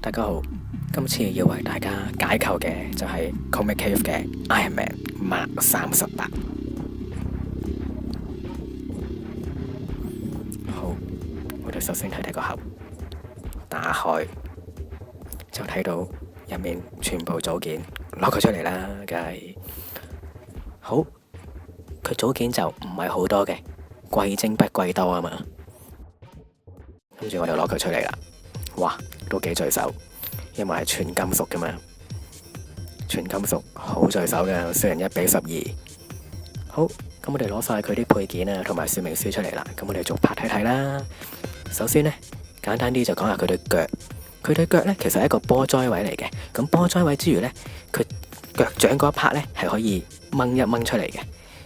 大家好，今次要為大家解構嘅就係 Comic Cave 嘅 Iron Man Mark 38。好，我哋首先睇睇個盒，打開就睇到入面全部組件，攞佢出嚟啦，梗係好。佢組件就唔係好多嘅，貴精不貴多啊嘛。跟住我就攞佢出嚟啦，哇，都幾聚手，因為係全金屬噶嘛，全金屬好聚手嘅，雖然1:12。好，咁我哋攞晒佢啲配件啊，同埋說明書出嚟啦。咁我哋逐拍睇睇啦。首先呢，簡單啲就講下佢對腳。佢對腳呢，其實係一個波災位嚟嘅。咁波災位之餘呢，佢腳掌嗰一 part 呢係可以掹一掹出嚟嘅。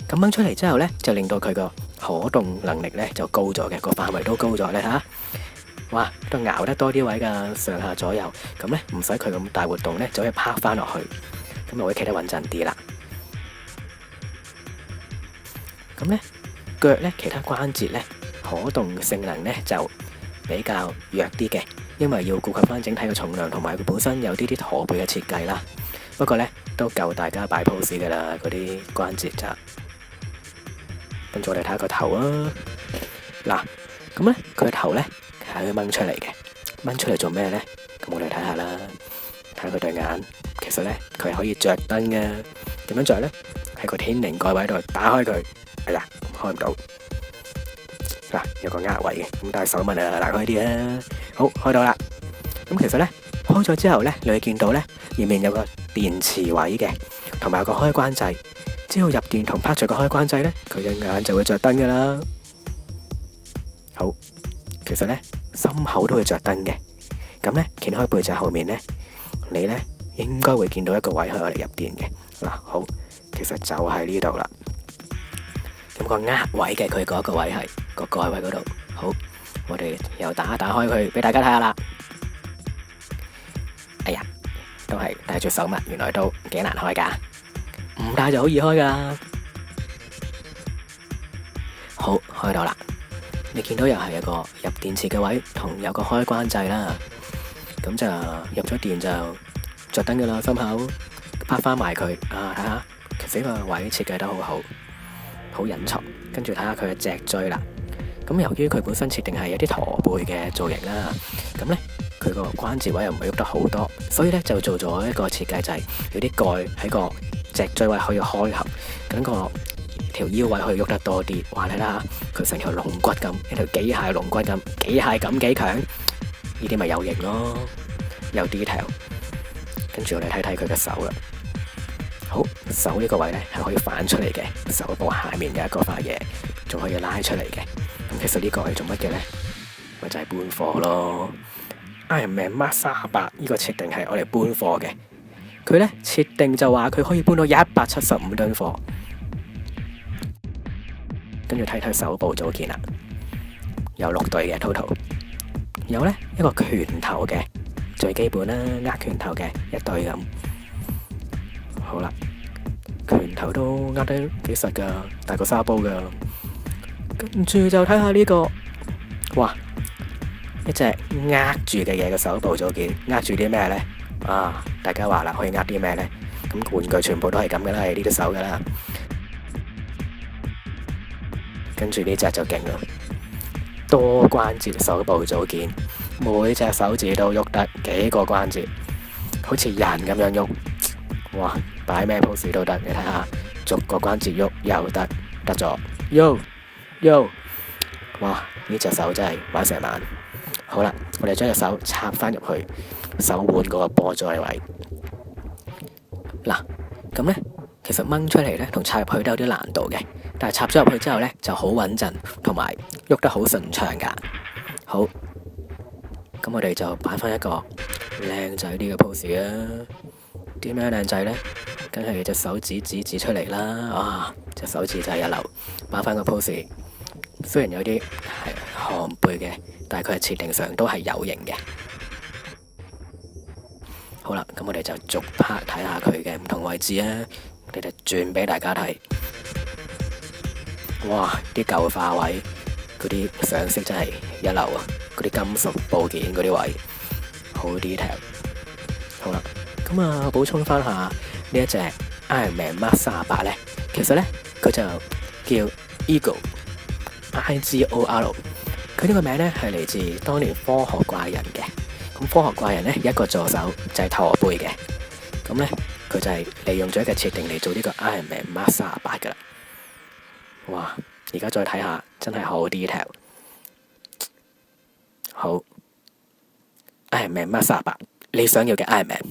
咁掹出嚟之後呢，就令到佢個可動能力呢就高咗嘅，個範圍都高咗咧吓。哇，都咬得多啲位噶，上下左右。咁呢，唔使佢咁大活動呢，就可以拍翻落去，咁就會企得穩陣啲啦。咁呢，腳呢，其他關節呢，可動性能呢就比較弱啲嘅，因為要顧及翻整體嘅重量，同埋佢本身有啲駝背嘅設計啦。不過呢，都夠大家擺 pose 噶啦，嗰啲關節就。跟住我哋睇下個頭啊，嗱，咁呢，佢個頭呢係可以掹出嚟嘅，掹出嚟做咩呢？咁我哋睇下啦，睇下佢對眼，其實呢，佢係可以着燈嘅，點樣着呢？喺個天靈蓋位度打開佢，哎呀，開唔到，嗱，有個壓位嘅，咁但係手紋啊，拿開啲啊，好，開到啦。咁其實呢，開咗之後呢，你會見到呢，入面有個電池位嘅，同埋有個開關掣。只要入電同拍着個開關掣呢，佢隻眼就會着燈噶啦。好，其實呢，心口都會着燈嘅。咁呢，掀開背脊後面呢，你呢應該會見到一個位係我哋入電嘅。嗱，好，其實就喺呢度啦。咁個壓位嘅佢嗰個位係個蓋位嗰度。好，我哋又打開佢俾大家睇下啦。哎呀，都係戴住手襪，原來都幾難開噶。唔戴就好易開噶。好，開到啦。你見到又係一個入電池嘅位，同有個開關掣啦。咁就入咗電就着燈噶啦，心口拍翻埋佢啊！睇下，其實呢個位設計得好好，好隱藏。跟住睇下佢嘅脊椎啦。咁由於佢本身設定係有啲駝背嘅造型啦，咁呢，佢個關節位又唔係喐得好多，所以呢，就做咗一個設計，就係有啲蓋喺個脊椎位可以開合，咁個條腰位可以喐得多啲。哇，睇下佢成條龍骨咁，一條機械龍骨咁，機械感幾強？呢啲咪有型咯，有 detail。跟住我哋睇睇佢嘅手啦。好，手呢個位呢係可以反出嚟嘅，手部下面有一個塊嘢，仲可以拉出嚟嘅。咁其實呢個係做乜嘅呢？咪就係搬貨咯。Iron Man Mark 38呢個設定係我哋搬貨嘅。佢呢設定就話佢可以搬到175噸貨。跟住睇睇手部組件啦，有6對嘅 total， 有呢一個拳頭嘅最基本啦，握拳頭嘅1對咁。好啦，拳頭都握得幾實噶，大過沙煲噶。跟住就睇下呢個，哇，一隻握住嘅嘢嘅手部組件，握住啲咩呢？啊！大家話啦，可以握啲咩呢？咁玩具全部都係咁噶啦，係呢隻手噶啦。跟住呢隻就勁啦，多關節手部組件，每隻手指都喐得幾個關節，好似人咁樣喐。哇！擺咩 pose 都得，你睇下，逐個關節喐又得咗。Yo！哇！呢隻手真係玩成晚。好啦，我哋將隻手插翻入去手腕嗰個波災位。嗱，咁呢，其實掹出嚟呢，同插入去都有啲難度嘅，但係插咗入去之後呢，就好穩陣，同埋喐得好順暢噶。好，咁我哋就擺翻一個靚仔啲嘅 pose 啊！啲咩靚仔呢？梗係隻手指指出嚟啦！啊，隻手指就係一流，擺翻個 pose。雖然有啲係寒背嘅，但係佢係設定上都係有型嘅。好啦，咁我哋就逐 part 睇下佢嘅唔同位置啊！我哋就轉俾大家睇。哇！啲舊化位嗰啲上色真係一流啊！嗰啲金屬部件嗰啲位，好 detail。好啦，咁啊補充翻下呢一隻 Iron Man Mark 38咧，其實咧佢就叫 Igor，IGOR。佢呢個名咧係嚟自當年科學怪人嘅。咁科學怪人咧有一個助手就係駝背嘅，咁咧佢就係利用咗一個設定嚟做呢個 Iron Man Mark 38噶啦。哇！而家再睇下，真係好 detail。好，Iron Man Mark 38，你想要嘅 Iron Man。